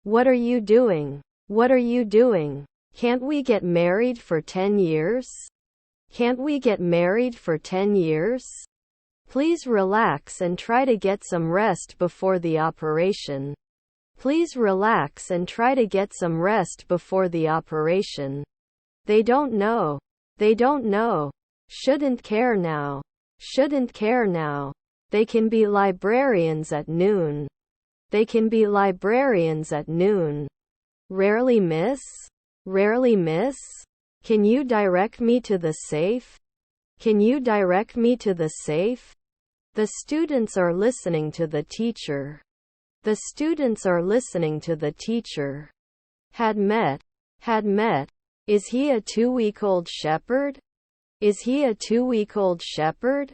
What are you doing? What are you doing? Can't we get married for 10 years? Can't we get married for 10 years? Please relax and try to get some rest before the operation. Please relax and try to get some rest before the operation. They don't know. They don't know. Shouldn't care now. Shouldn't care now. They can be librarians at noon. They can be librarians at noon. Rarely miss? Rarely miss? Can you direct me to the safe? Can you direct me to the safe? The students are listening to the teacher. The students are listening to the teacher. Had met. Had met. Is he a 2-week-old shepherd? Is he a 2-week-old shepherd?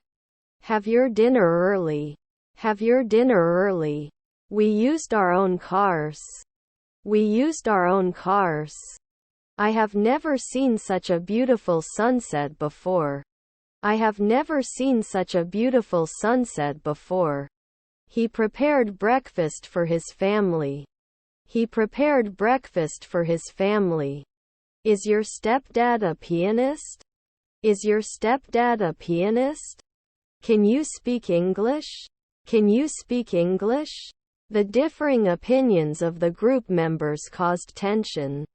Have your dinner early. Have your dinner early. We used our own cars. We used our own cars. I have never seen such a beautiful sunset before. I have never seen such a beautiful sunset before. He prepared breakfast for his family. He prepared breakfast for his family. Is your stepdad a pianist? Is your stepdad a pianist? Can you speak English? Can you speak English? The differing opinions of the group members caused tension.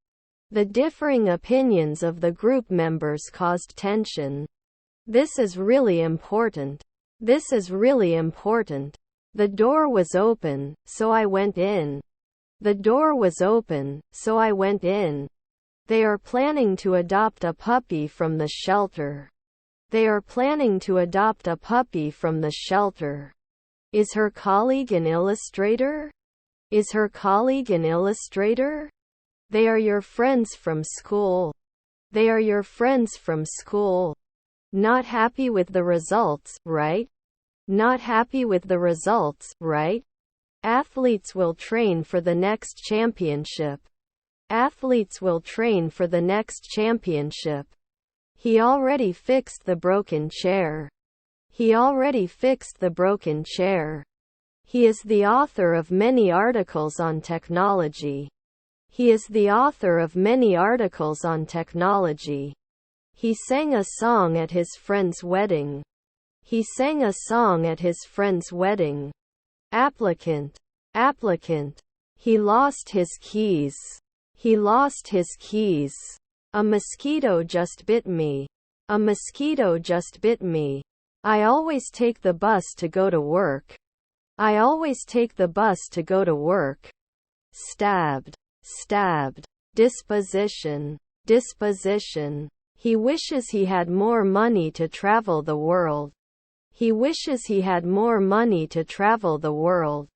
The differing opinions of the group members caused tension. This is really important. This is really important. The door was open, so I went in. The door was open, so I went in. They are planning to adopt a puppy from the shelter. They are planning to adopt a puppy from the shelter. Is her colleague an illustrator? Is her colleague an illustrator? They are your friends from school. They are your friends from school. Not happy with the results, right? Not happy with the results, right? Athletes will train for the next championship. Athletes will train for the next championship. He already fixed the broken chair. He already fixed the broken chair. He is the author of many articles on technology. He is the author of many articles on technology. He sang a song at his friend's wedding. He sang a song at his friend's wedding. Applicant. Applicant. He lost his keys. He lost his keys. A mosquito just bit me. A mosquito just bit me. I always take the bus to go to work. I always take the bus to go to work. Stabbed. Stabbed. Disposition. Disposition. He wishes he had more money to travel the world. He wishes he had more money to travel the world.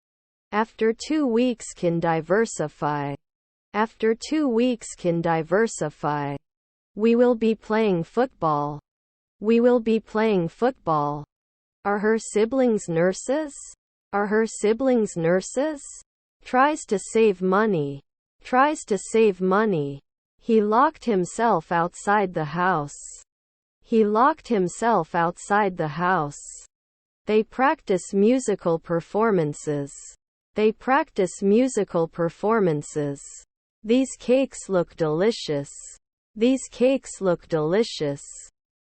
After 2 weeks can diversify. After 2 weeks can diversify. We will be playing football. We will be playing football. Are her siblings nurses? Are her siblings nurses? Tries to save money. Tries to save money. He locked himself outside the house. He locked himself outside the house. They practice musical performances. They practice musical performances. These cakes look delicious. These cakes look delicious.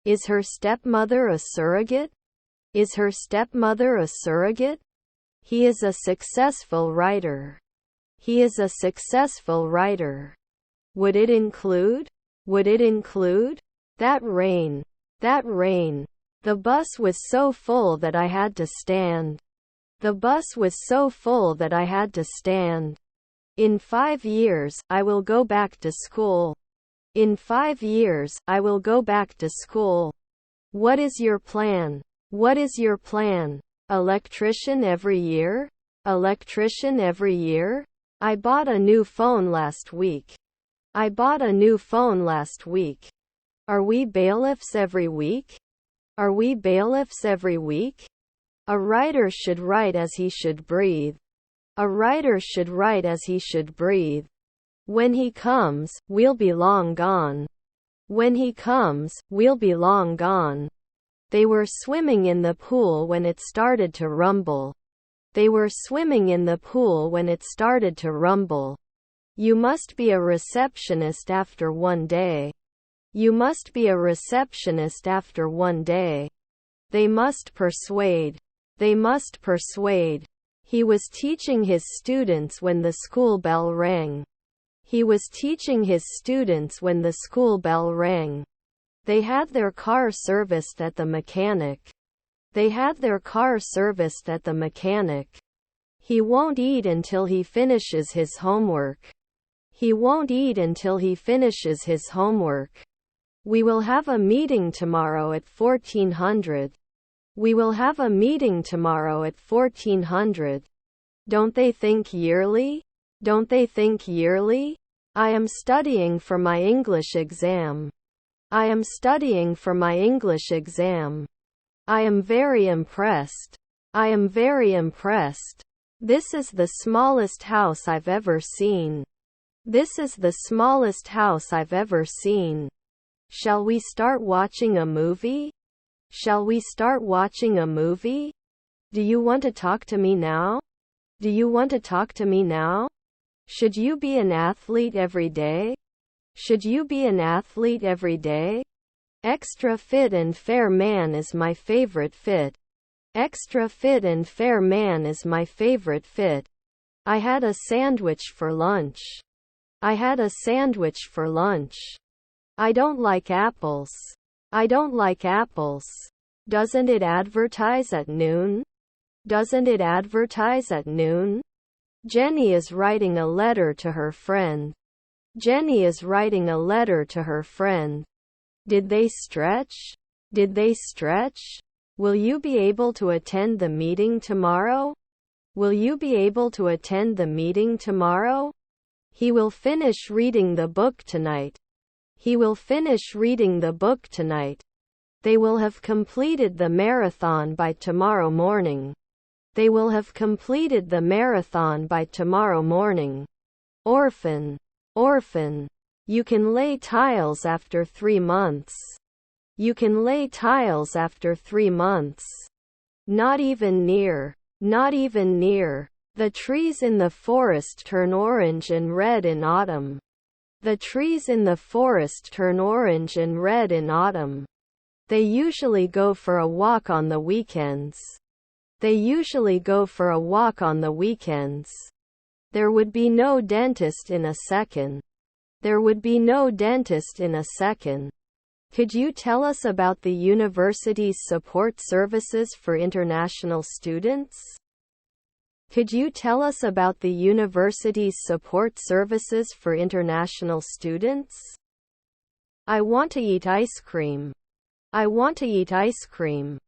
Is her stepmother a surrogate? Is her stepmother a surrogate? He is a successful writer. He is a successful writer. Would it include? Would it include? That rain. That rain. The bus was so full that I had to stand. The bus was so full that I had to stand. In 5 years, I will go back to school. In 5 years, I will go back to school. What is your plan? What is your plan? Electrician every year? Electrician every year? I bought a new phone last week. I bought a new phone last week. Are we bailiffs every week? Are we bailiffs every week? A writer should write as he should breathe. A writer should write as he should breathe. When he comes, we'll be long gone. When he comes, we'll be long gone. They were swimming in the pool when it started to rumble. They were swimming in the pool when it started to rumble. You must be a receptionist after one day. You must be a receptionist after one day. They must persuade. They must persuade. He was teaching his students when the school bell rang. He was teaching his students when the school bell rang. They had their car serviced at the mechanic. They had their car serviced at the mechanic. He won't eat until he finishes his homework. He won't eat until he finishes his homework. We will have a meeting tomorrow at 1400. We will have a meeting tomorrow at 1400. Don't they think yearly? Don't they think yearly? I am studying for my English exam. I am studying for my English exam. I am very impressed. I am very impressed. This is the smallest house I've ever seen. This is the smallest house I've ever seen. Shall we start watching a movie? Shall we start watching a movie? Do you want to talk to me now? Do you want to talk to me now? Should you be an athlete every day? Should you be an athlete every day? Extra fit and fair man is my favorite fit. Extra fit and fair man is my favorite fit. I had a sandwich for lunch. I had a sandwich for lunch. I don't like apples. I don't like apples. Doesn't it advertise at noon? Doesn't it advertise at noon? Jenny is writing a letter to her friend. Jenny is writing a letter to her friend. Did they stretch? Did they stretch? Will you be able to attend the meeting tomorrow? Will you be able to attend the meeting tomorrow? He will finish reading the book tonight. He will finish reading the book tonight. They will have completed the marathon by tomorrow morning. They will have completed the marathon by tomorrow morning. Orphan. Orphan. You can lay tiles after 3 months. You can lay tiles after 3 months. Not even near. Not even near. The trees in the forest turn orange and red in autumn. The trees in the forest turn orange and red in autumn. They usually go for a walk on the weekends. They usually go for a walk on the weekends. There would be no dentist in a second. There would be no dentist in a second. Could you tell us about the university's support services for international students? Could you tell us about the university's support services for international students? I want to eat ice cream. I want to eat ice cream.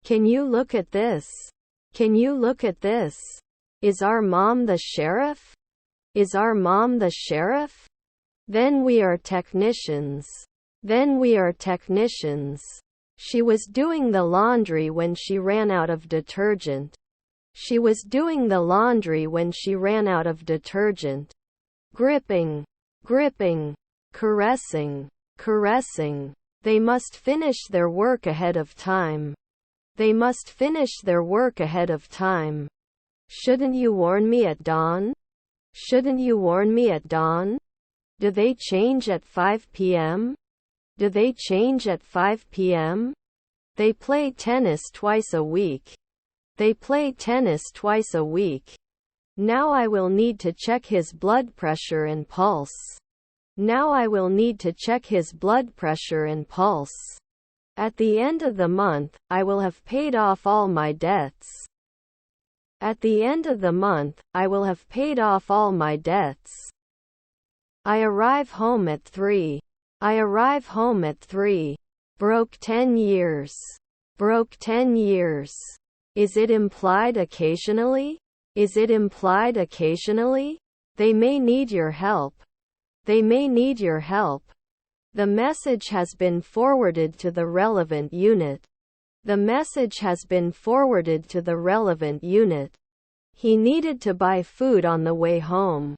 Can you look at this? Can you look at this? Is our mom the sheriff? Is our mom the sheriff? Then we are technicians. Then we are technicians. She was doing the laundry when she ran out of detergent. She was doing the laundry when she ran out of detergent. Gripping. Gripping. Caressing. Caressing. They must finish their work ahead of time. They must finish their work ahead of time. Shouldn't you warn me at dawn? Shouldn't you warn me at dawn? Do they change at 5 p.m.? Do they change at 5 p.m.? They play tennis twice a week. They play tennis twice a week. Now I will need to check his blood pressure and pulse. Now I will need to check his blood pressure and pulse. At the end of the month, I will have paid off all my debts. At the end of the month, I will have paid off all my debts. I arrive home at 3. I arrive home at 3. Broke 10 years. Broke 10 years. Is it implied occasionally? Is it implied occasionally? They may need your help. They may need your help. The message has been forwarded to the relevant unit. The message has been forwarded to the relevant unit. He needed to buy food on the way home.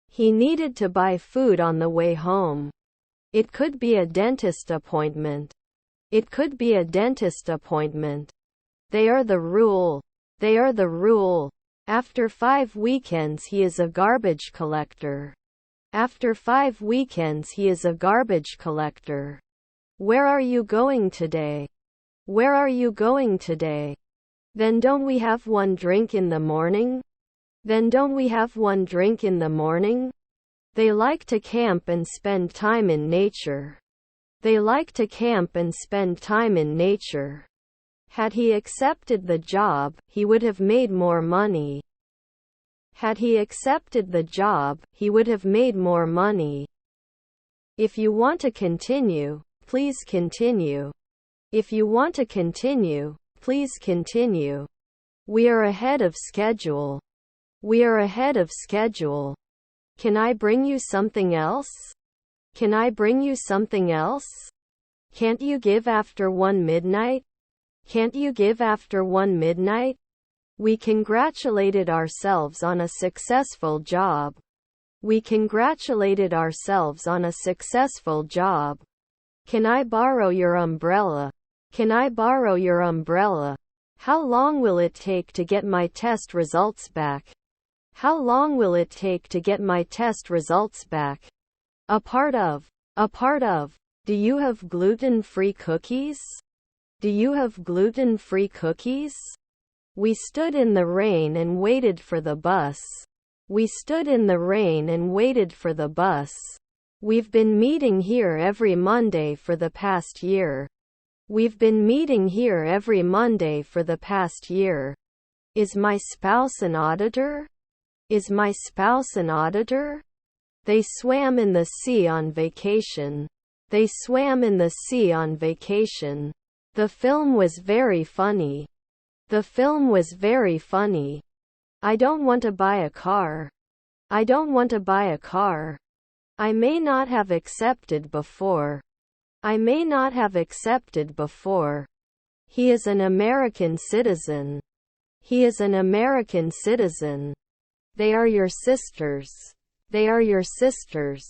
He needed to buy food on the way home. It could be a dentist appointment. It could be a dentist appointment. They are the rule. They are the rule. After 5 weekends he is a garbage collector. After 5 weekends he is a garbage collector. Where are you going today? Where are you going today? Then don't we have one drink in the morning? Then don't we have one drink in the morning? They like to camp and spend time in nature. They like to camp and spend time in nature. Had he accepted the job, he would have made more money. Had he accepted the job, he would have made more money. If you want to continue, please continue. If you want to continue, please continue. We are ahead of schedule. We are ahead of schedule. Can I bring you something else? Can I bring you something else? Can't you give after 1 midnight? Can't you give after 1 midnight? We congratulated ourselves on a successful job. We congratulated ourselves on a successful job. Can I borrow your umbrella? Can I borrow your umbrella? How long will it take to get my test results back? How long will it take to get my test results back? A part of. Do you have gluten-free cookies? Do you have gluten-free cookies? We stood in the rain and waited for the bus. We stood in the rain and waited for the bus. We've been meeting here every Monday for the past year. We've been meeting here every Monday for the past year. Is my spouse an auditor? Is my spouse an auditor? They swam in the sea on vacation. They swam in the sea on vacation. The film was very funny. The film was very funny. I don't want to buy a car. I don't want to buy a car. I may not have accepted before. I may not have accepted before. He is an American citizen. He is an American citizen. They are your sisters. They are your sisters.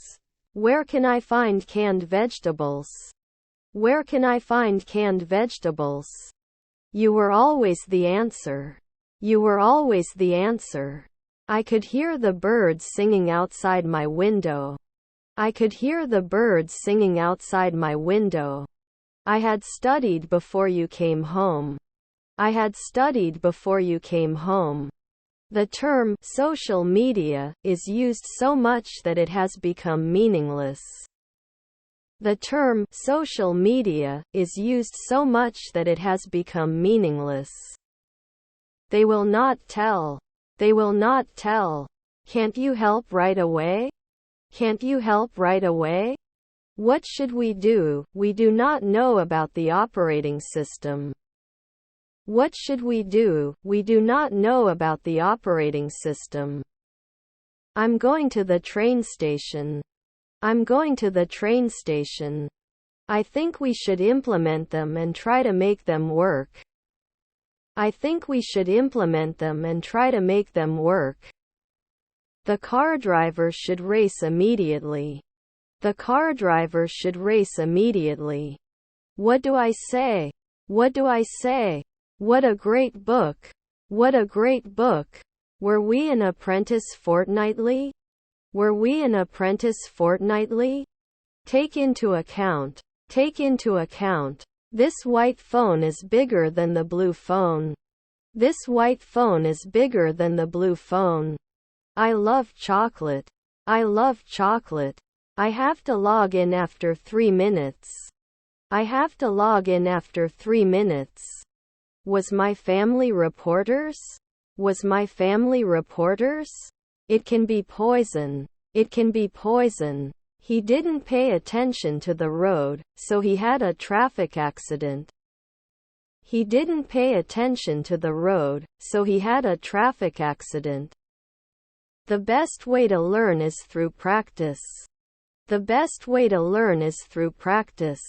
Where can I find canned vegetables? Where can I find canned vegetables? You were always the answer. You were always the answer. I could hear the birds singing outside my window. I could hear the birds singing outside my window. I had studied before you came home. I had studied before you came home. The term social media is used so much that it has become meaningless. The term social media is used so much that it has become meaningless. They will not tell. They will not tell. Can't you help right away? Can't you help right away? What should we do? We do not know about the operating system. What should we do? We do not know about the operating system. I'm going to the train station. I'm going to the train station. I think we should implement them and try to make them work. I think we should implement them and try to make them work. The car driver should race immediately. The car driver should race immediately. What do I say? What do I say? What a great book. What a great book. Were we an apprentice fortnightly? Were we an apprentice fortnightly? Take into account. Take into account. This white phone is bigger than the blue phone. This white phone is bigger than the blue phone. I love chocolate. I love chocolate. I have to log in after 3 minutes. I have to log in after 3 minutes. Was my family reporters? Was my family reporters? It can be poison. It can be poison. He didn't pay attention to the road, so he had a traffic accident. He didn't pay attention to the road, so he had a traffic accident. The best way to learn is through practice. The best way to learn is through practice.